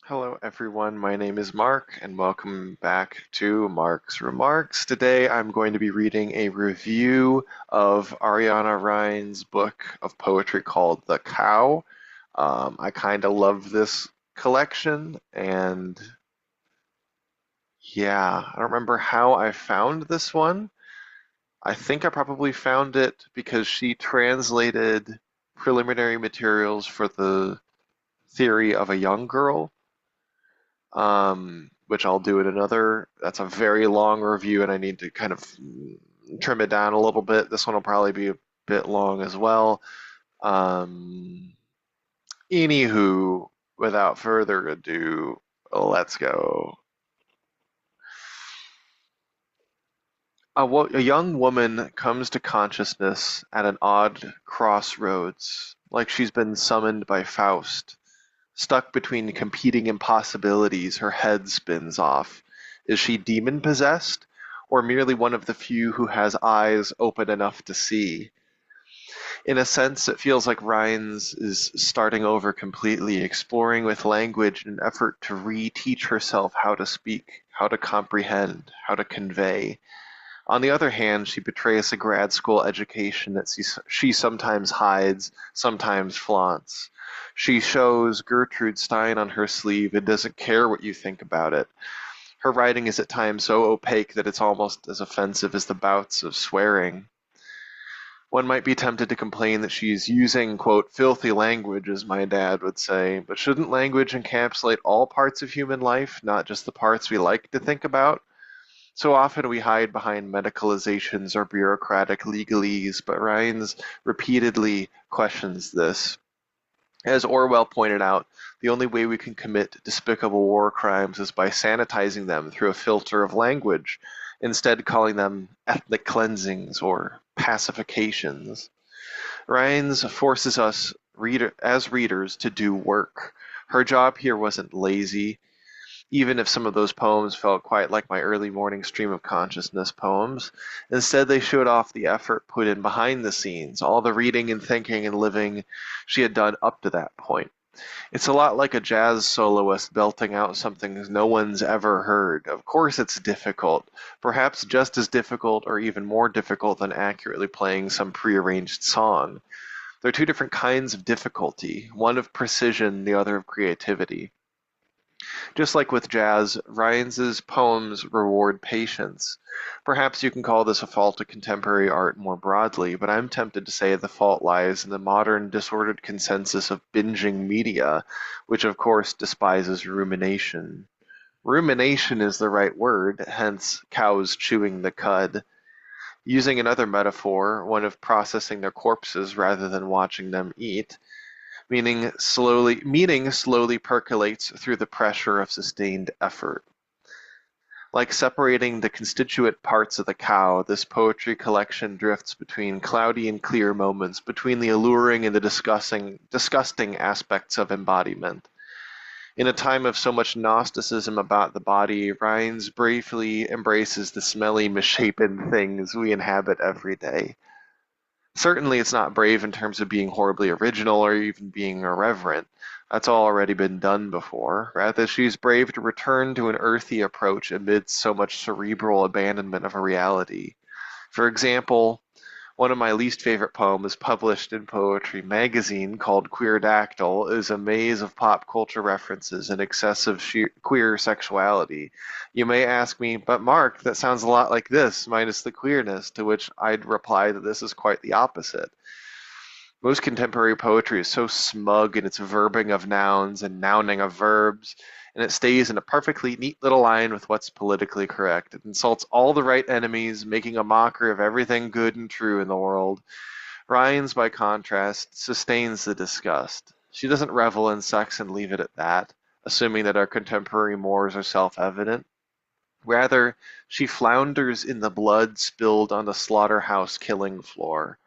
Hello, everyone. My name is Mark, and welcome back to Mark's Remarks. Today, I'm going to be reading a review of Ariana Reines' book of poetry called The Cow. I kind of love this collection, and yeah, I don't remember how I found this one. I think I probably found it because she translated preliminary materials for the theory of a young girl, which I'll do in another. That's a very long review, and I need to kind of trim it down a little bit. This one will probably be a bit long as well. Um, Anywho, without further ado, let's go. A young woman comes to consciousness at an odd crossroads, like she's been summoned by Faust. Stuck between competing impossibilities, her head spins off. Is she demon possessed, or merely one of the few who has eyes open enough to see? In a sense, it feels like Rhines is starting over completely, exploring with language in an effort to re-teach herself how to speak, how to comprehend, how to convey. On the other hand, she betrays a grad school education that she sometimes hides, sometimes flaunts. She shows Gertrude Stein on her sleeve and doesn't care what you think about it. Her writing is at times so opaque that it's almost as offensive as the bouts of swearing. One might be tempted to complain that she's using, quote, filthy language, as my dad would say, but shouldn't language encapsulate all parts of human life, not just the parts we like to think about? So often we hide behind medicalizations or bureaucratic legalese, but Rines repeatedly questions this. As Orwell pointed out, the only way we can commit despicable war crimes is by sanitizing them through a filter of language, instead calling them ethnic cleansings or pacifications. Rines forces us as readers to do work. Her job here wasn't lazy, even if some of those poems felt quite like my early morning stream of consciousness poems. Instead, they showed off the effort put in behind the scenes, all the reading and thinking and living she had done up to that point. It's a lot like a jazz soloist belting out something no one's ever heard. Of course, it's difficult, perhaps just as difficult or even more difficult than accurately playing some prearranged song. They're two different kinds of difficulty, one of precision, the other of creativity. Just like with jazz, Rhines's poems reward patience. Perhaps you can call this a fault of contemporary art more broadly, but I'm tempted to say the fault lies in the modern disordered consensus of binging media, which of course despises rumination. Rumination is the right word, hence cows chewing the cud. Using another metaphor, one of processing their corpses rather than watching them eat, meaning slowly percolates through the pressure of sustained effort. Like separating the constituent parts of the cow, this poetry collection drifts between cloudy and clear moments, between the alluring and the disgusting aspects of embodiment. In a time of so much Gnosticism about the body, Rines briefly embraces the smelly, misshapen things we inhabit every day. Certainly it's not brave in terms of being horribly original or even being irreverent. That's all already been done before. Rather, she's brave to return to an earthy approach amidst so much cerebral abandonment of a reality. For example, one of my least favorite poems published in Poetry magazine called Queer Dactyl is a maze of pop culture references and excessive queer sexuality. You may ask me, but Mark, that sounds a lot like this, minus the queerness, to which I'd reply that this is quite the opposite. Most contemporary poetry is so smug in its verbing of nouns and nouning of verbs, and it stays in a perfectly neat little line with what's politically correct. It insults all the right enemies, making a mockery of everything good and true in the world. Rhines, by contrast, sustains the disgust. She doesn't revel in sex and leave it at that, assuming that our contemporary mores are self-evident. Rather, she flounders in the blood spilled on the slaughterhouse killing floor.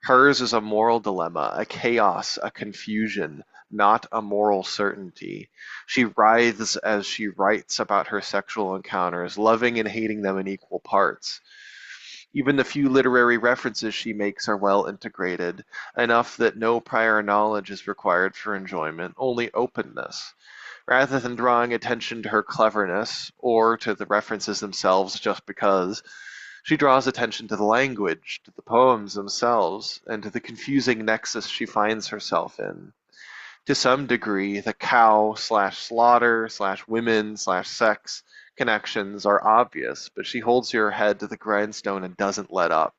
Hers is a moral dilemma, a chaos, a confusion, not a moral certainty. She writhes as she writes about her sexual encounters, loving and hating them in equal parts. Even the few literary references she makes are well integrated, enough that no prior knowledge is required for enjoyment, only openness. Rather than drawing attention to her cleverness, or to the references themselves just because, she draws attention to the language, to the poems themselves, and to the confusing nexus she finds herself in. To some degree, the cow slash slaughter slash women slash sex connections are obvious, but she holds your head to the grindstone and doesn't let up.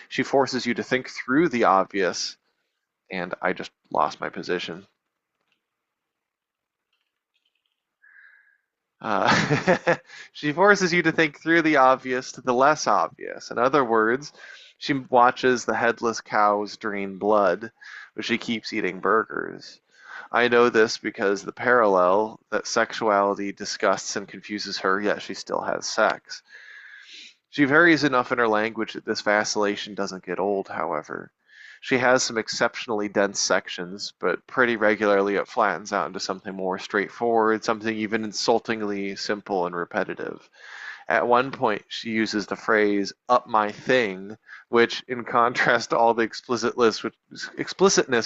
She forces you to think through the obvious, and I just lost my position. She forces you to think through the obvious to the less obvious. In other words, she watches the headless cows drain blood, but she keeps eating burgers. I know this because the parallel that sexuality disgusts and confuses her, yet she still has sex. She varies enough in her language that this vacillation doesn't get old, however. She has some exceptionally dense sections, but pretty regularly it flattens out into something more straightforward, something even insultingly simple and repetitive. At one point, she uses the phrase "up my thing," which, in contrast to all the explicitness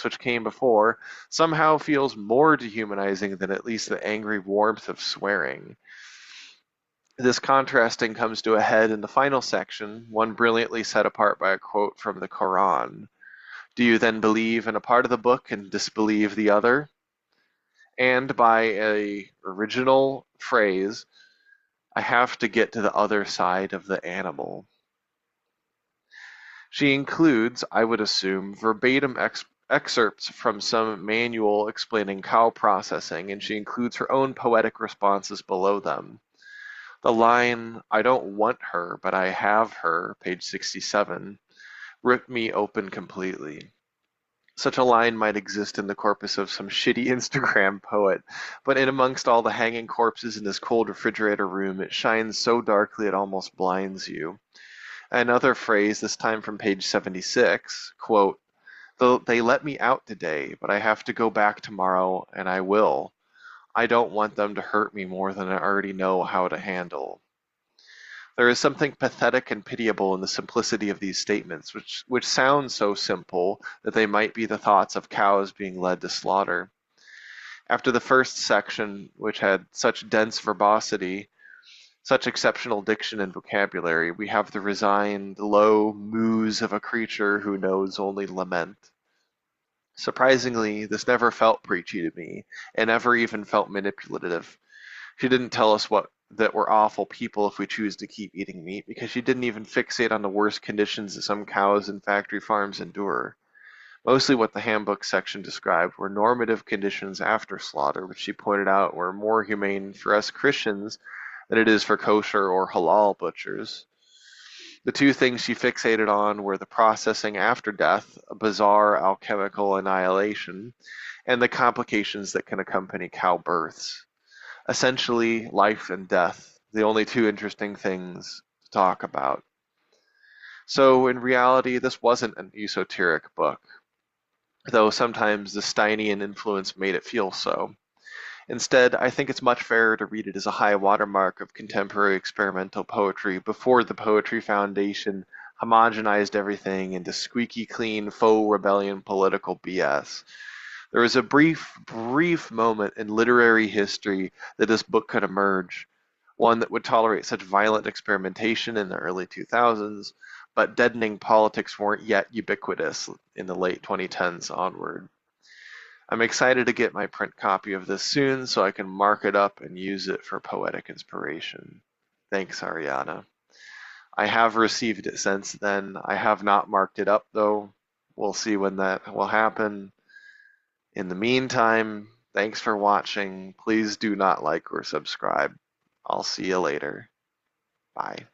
which came before, somehow feels more dehumanizing than at least the angry warmth of swearing. This contrasting comes to a head in the final section, one brilliantly set apart by a quote from the Quran. Do you then believe in a part of the book and disbelieve the other? And by a original phrase, I have to get to the other side of the animal. She includes, I would assume, verbatim excerpts from some manual explaining cow processing, and she includes her own poetic responses below them. The line, I don't want her, but I have her, page 67, ripped me open completely. Such a line might exist in the corpus of some shitty Instagram poet, but in amongst all the hanging corpses in this cold refrigerator room, it shines so darkly it almost blinds you. Another phrase, this time from page 76, quote, They let me out today, but I have to go back tomorrow, and I will. I don't want them to hurt me more than I already know how to handle. There is something pathetic and pitiable in the simplicity of these statements, which sound so simple that they might be the thoughts of cows being led to slaughter. After the first section, which had such dense verbosity, such exceptional diction and vocabulary, we have the resigned, low moos of a creature who knows only lament. Surprisingly, this never felt preachy to me, and never even felt manipulative. She didn't tell us what that we're awful people if we choose to keep eating meat, because she didn't even fixate on the worst conditions that some cows and factory farms endure. Mostly what the handbook section described were normative conditions after slaughter, which she pointed out were more humane for us Christians than it is for kosher or halal butchers. The two things she fixated on were the processing after death, a bizarre alchemical annihilation, and the complications that can accompany cow births. Essentially, life and death, the only two interesting things to talk about. So, in reality, this wasn't an esoteric book, though sometimes the Steinian influence made it feel so. Instead, I think it's much fairer to read it as a high watermark of contemporary experimental poetry before the Poetry Foundation homogenized everything into squeaky clean faux rebellion political BS. There was a brief moment in literary history that this book could emerge, one that would tolerate such violent experimentation in the early 2000s, but deadening politics weren't yet ubiquitous in the late 2010s onward. I'm excited to get my print copy of this soon so I can mark it up and use it for poetic inspiration. Thanks, Ariana. I have received it since then. I have not marked it up, though. We'll see when that will happen. In the meantime, thanks for watching. Please do not like or subscribe. I'll see you later. Bye.